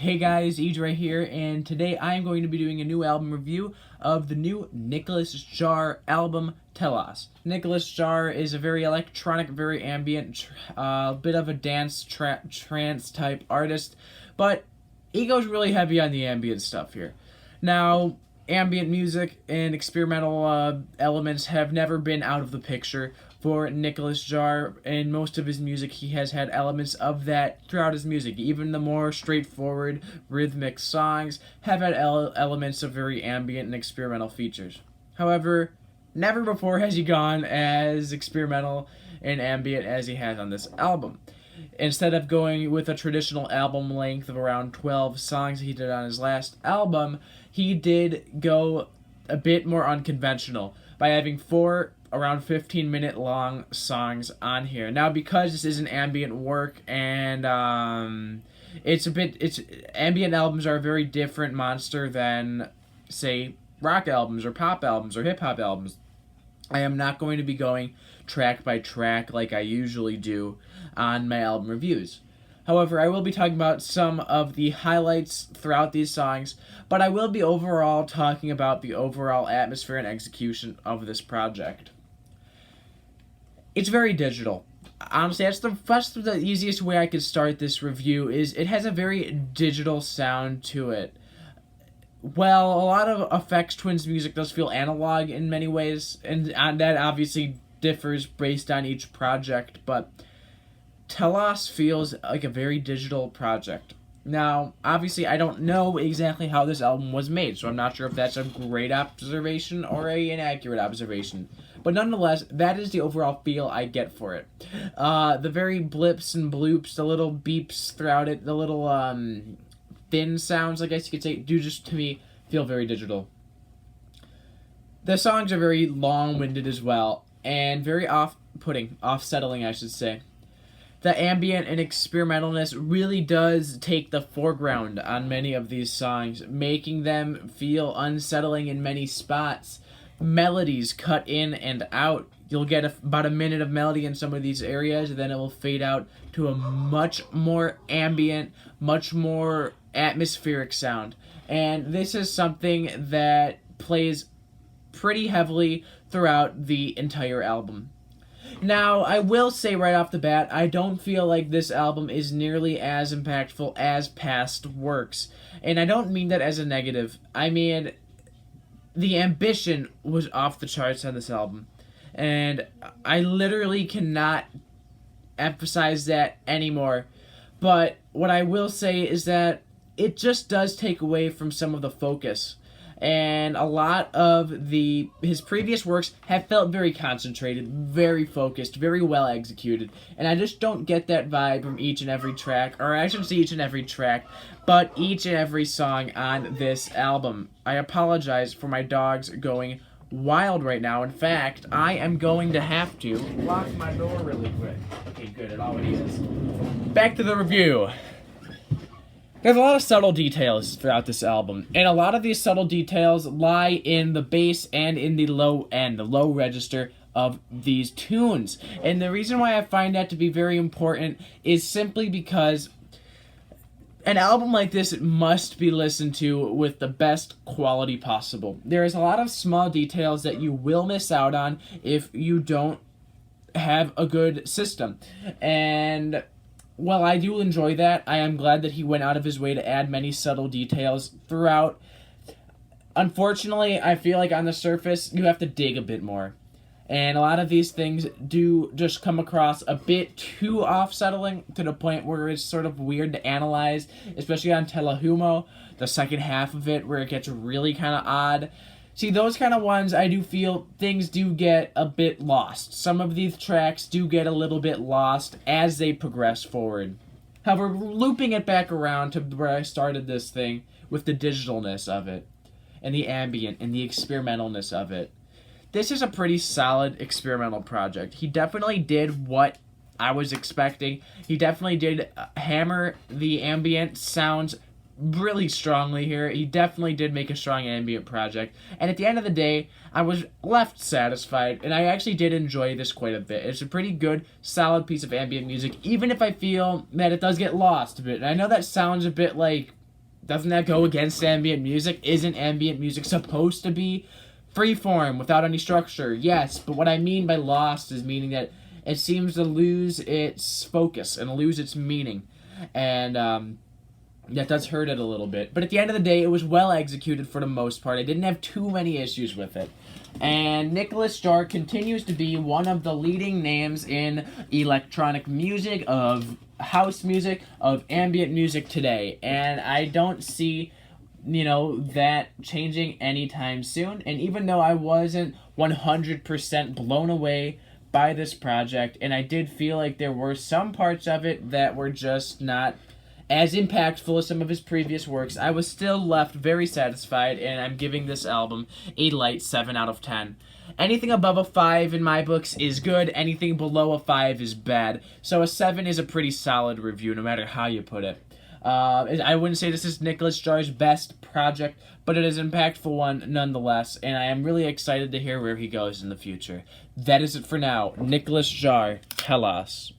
Hey guys, Edre here, and today I am going to be doing a new album review of the new Nicolas Jaar album, Telas. Nicolas Jaar is a very electronic, very ambient, bit of a dance trance type artist, but he goes really heavy on the ambient stuff here. Now, ambient music and experimental elements have never been out of the picture for Nicolas Jaar. In most of his music, he has had elements of that throughout his music. Even the more straightforward rhythmic songs have had elements of very ambient and experimental features. However, never before has he gone as experimental and ambient as he has on this album. Instead of going with a traditional album length of around 12 songs he did on his last album, he did go a bit more unconventional by having four around 15-minute long songs on here. Now, because this is an ambient work and it's ambient albums are a very different monster than, say, rock albums or pop albums or hip hop albums. I am not going to be going track by track like I usually do on my album reviews. However, I will be talking about some of the highlights throughout these songs, but I will be overall talking about the overall atmosphere and execution of this project. It's very digital. Honestly, that's the easiest way I could start this review. Is it has a very digital sound to it. Well, a lot of Aphex Twin's music does feel analog in many ways, and that obviously differs based on each project, but Telas feels like a very digital project. Now, obviously, I don't know exactly how this album was made, so I'm not sure if that's a great observation or an inaccurate observation. But nonetheless, that is the overall feel I get for it. The very blips and bloops, the little beeps throughout it, the little thin sounds, I guess you could say, do just, to me, feel very digital. The songs are very long-winded as well, and very off-settling, I should say. The ambient and experimentalness really does take the foreground on many of these songs, making them feel unsettling in many spots. Melodies cut in and out. You'll get about a minute of melody in some of these areas, then it will fade out to a much more ambient, much more atmospheric sound. And this is something that plays pretty heavily throughout the entire album. Now, I will say right off the bat, I don't feel like this album is nearly as impactful as past works. And I don't mean that as a negative. I mean, the ambition was off the charts on this album. And I literally cannot emphasize that anymore. But what I will say is that it just does take away from some of the focus. And a lot of his previous works have felt very concentrated, very focused, very well executed. And I just don't get that vibe from each and every track, or I shouldn't say each and every track, but each and every song on this album. I apologize for my dogs going wild right now. In fact, I am going to have to lock my door really quick. Okay, good, it already is. Back to the review. There's a lot of subtle details throughout this album, and a lot of these subtle details lie in the bass and in the low end, the low register of these tunes. And the reason why I find that to be very important is simply because an album like this must be listened to with the best quality possible. There is a lot of small details that you will miss out on if you don't have a good system. And while I do enjoy that, I am glad that he went out of his way to add many subtle details throughout. Unfortunately, I feel like on the surface, you have to dig a bit more. And a lot of these things do just come across a bit too off-settling to the point where it's sort of weird to analyze, especially on Telehumo, the second half of it, where it gets really kind of odd. See, those kind of ones, I do feel things do get a bit lost. Some of these tracks do get a little bit lost as they progress forward. However, looping it back around to where I started this thing with the digitalness of it, and the ambient, and the experimentalness of it. This is a pretty solid experimental project. He definitely did what I was expecting. He definitely did hammer the ambient sounds really strongly here. He definitely did make a strong ambient project. And at the end of the day, I was left satisfied, and I actually did enjoy this quite a bit. It's a pretty good, solid piece of ambient music, even if I feel that it does get lost a bit. And I know that sounds a bit like Doesn't that go against ambient music? Isn't ambient music supposed to be freeform without any structure? Yes, but what I mean by lost is meaning that it seems to lose its focus and lose its meaning. And that does hurt it a little bit. But at the end of the day, it was well executed for the most part. I didn't have too many issues with it. And Nicolas Jaar continues to be one of the leading names in electronic music, of house music, of ambient music today. And I don't see, that changing anytime soon. And even though I wasn't 100% blown away by this project, and I did feel like there were some parts of it that were just not as impactful as some of his previous works, I was still left very satisfied, and I'm giving this album a light 7 out of 10. Anything above a 5 in my books is good, anything below a 5 is bad. So a 7 is a pretty solid review, no matter how you put it. I wouldn't say this is Nicolas Jaar's best project, but it is an impactful one nonetheless, and I am really excited to hear where he goes in the future. That is it for now. Nicolas Jaar, Telas.